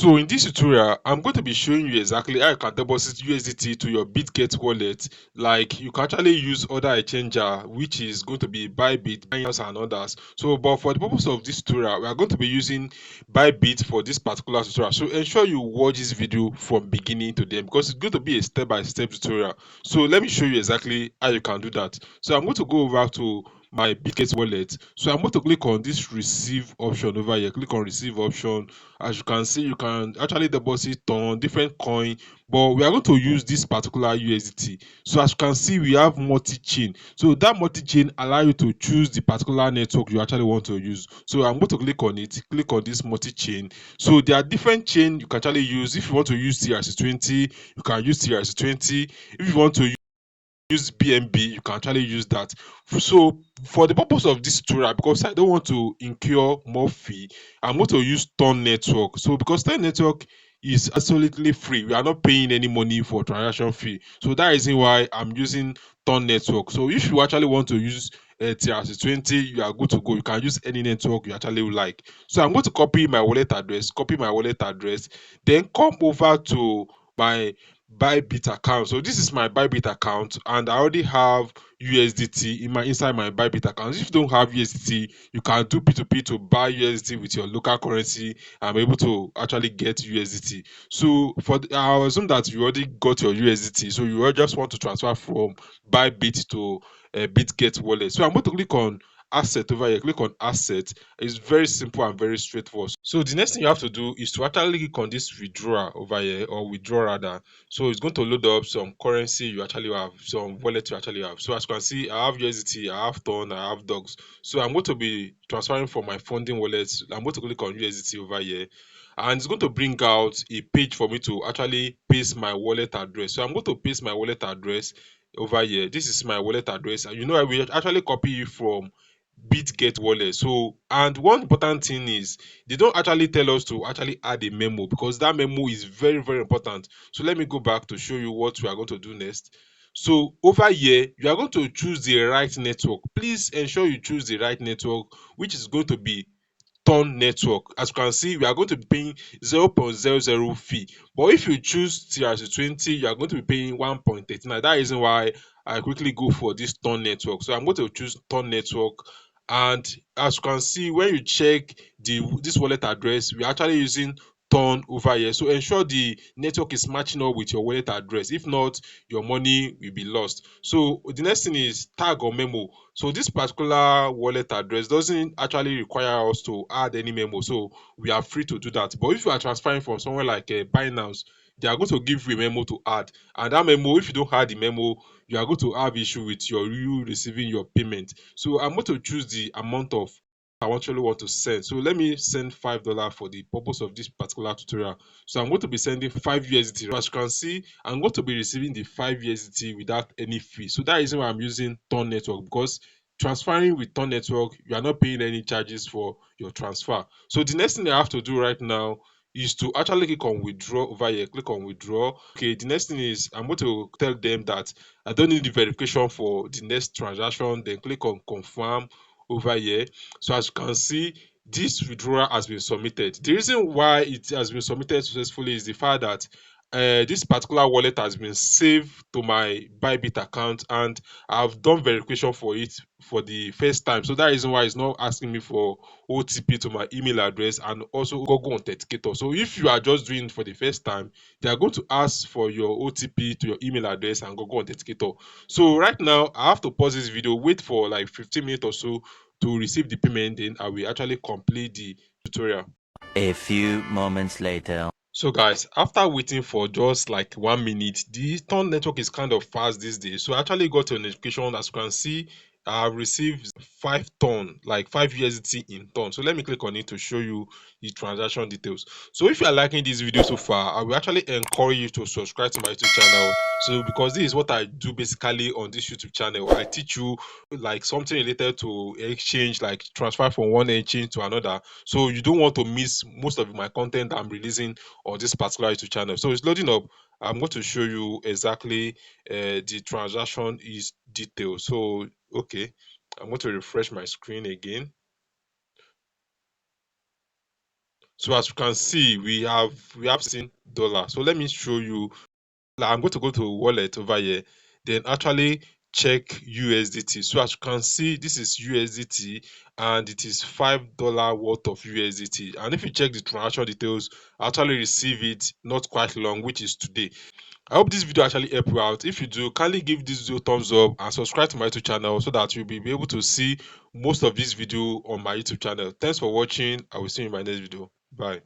So in this tutorial, I'm going to be showing you exactly how you can deposit USDT to your Bitget wallet. Like you can actually use other exchanger, which is going to be Bybit, Binance, and others. So, but for the purpose of this tutorial, we are going to be using Bybit for this particular tutorial. So ensure you watch this video from beginning to the end because it's going to be a step-by-step tutorial. So let me show you exactly how you can do that. So I'm going to go over to my Bitget wallet. So I'm going to click on this receive option over here. Click on receive option. As you can see, you can actually deposit on different coin, but we are going to use this particular USDT. So as you can see, we have multi-chain. So that multi-chain allow you to choose the particular network you actually want to use. So I'm going to click on it. Click on this multi-chain. So there are different chain you can actually use. If you want to use TRC20, you can use TRC20. If you want to use BNB, you can actually use that. So for the purpose of this tutorial, because I don't want to incur more fee, I'm going to use Ton Network. So because Ton Network is absolutely free, we are not paying any money for transaction fee. So that is why I'm using Ton Network. So if you actually want to use TRC20, you are good to go. You can use any network you actually like. So I'm going to copy my wallet address, then come over to my Bybit account. So this is my Bybit account, and I already have USDT inside my Bybit account. If you don't have USDT, you can do P2P to buy USDT with your local currency and be able to actually get USDT. So I assume that you already got your USDT, so you just want to transfer from Bybit to Bitget Wallet. So I'm going to click on asset over here. Click on asset. It's very simple and very straightforward. So the next thing you have to do is to actually click on this withdraw over here, or withdraw rather. So it's going to load up some currency you actually have, some wallet you actually have. So as you can see, I have USDT, I have Ton, I have Dogs. So I'm going to be transferring from my funding wallet. I'm going to click on USDT over here, and it's going to bring out a page for me to actually paste my wallet address. So I'm going to paste my wallet address over here. This is my wallet address, and I will actually copy it from Bitget Wallet. So, and one important thing is they don't actually tell us to actually add a memo, because that memo is very, very important. So let me go back to show you what we are going to do next. So over here, you are going to choose the right network. Please ensure you choose the right network, which is going to be Ton Network. As you can see, we are going to be paying 0.00 fee. But if you choose TRC20, you are going to be paying 1.39. That is why I quickly go for this Ton Network. So I'm going to choose Ton Network. And as you can see, when you check this wallet address, we're actually using Ton over here. So ensure the network is matching up with your wallet address. If not, your money will be lost. So the next thing is tag or memo. So this particular wallet address doesn't actually require us to add any memo, so we are free to do that. But if you are transferring from somewhere like Binance, they are going to give you a memo to add, and that memo, if you don't add the memo, you are going to have issue with you receiving your payment. So I'm going to choose the amount of I actually want to send. So let me send $5 for the purpose of this particular tutorial. So I'm going to be sending 5 USDT. As you can see, I'm going to be receiving the 5 USDT without any fee. So that is why I'm using Ton Network, because transferring with Ton Network, you are not paying any charges for your transfer. So the next thing I have to do right now is to actually click on withdraw over here. Click on withdraw. Okay, the next thing is I'm going to tell them that I don't need the verification for the next transaction. Then click on confirm over here. So as you can see, this withdrawal has been submitted. The reason why it has been submitted successfully is the fact that this particular wallet has been saved to my Bybit account, and I've done verification for it for the first time. So that reason why it's not asking me for OTP to my email address and also Google Authenticator. So if you are just doing it for the first time, they are going to ask for your OTP to your email address and Google Authenticator. So right now, I have to pause this video, wait for like 15 minutes or so to receive the payment, then I will actually complete the tutorial. A few moments later. So guys, after waiting for just like 1 minute, the Ton network is kind of fast these days. So I actually got a notification. As you can see, I have received 5 Ton, like 5 USDT in Ton. So let me click on it to show you the transaction details. So if you are liking this video so far, I will actually encourage you to subscribe to my YouTube channel. So because this is what I do basically on this YouTube channel. I teach you like something related to exchange, like transfer from one exchange to another. So you don't want to miss most of my content I'm releasing on this particular YouTube channel. So it's loading up. I'm going to show you exactly the transaction is detailed. So okay, I'm going to refresh my screen again. So as you can see, we have seen dollar. So let me show you. Like, I'm going to go to wallet over here, then actually check USDT. So as you can see, this is USDT and it is $5 worth of USDT. And if you check the transaction details, I actually receive it not quite long, which is today. I hope this video actually helped you out. If you do, kindly give this video a thumbs up and subscribe to my YouTube channel so that you'll be able to see most of this video on my YouTube channel. Thanks for watching. I will see you in my next video. Bye.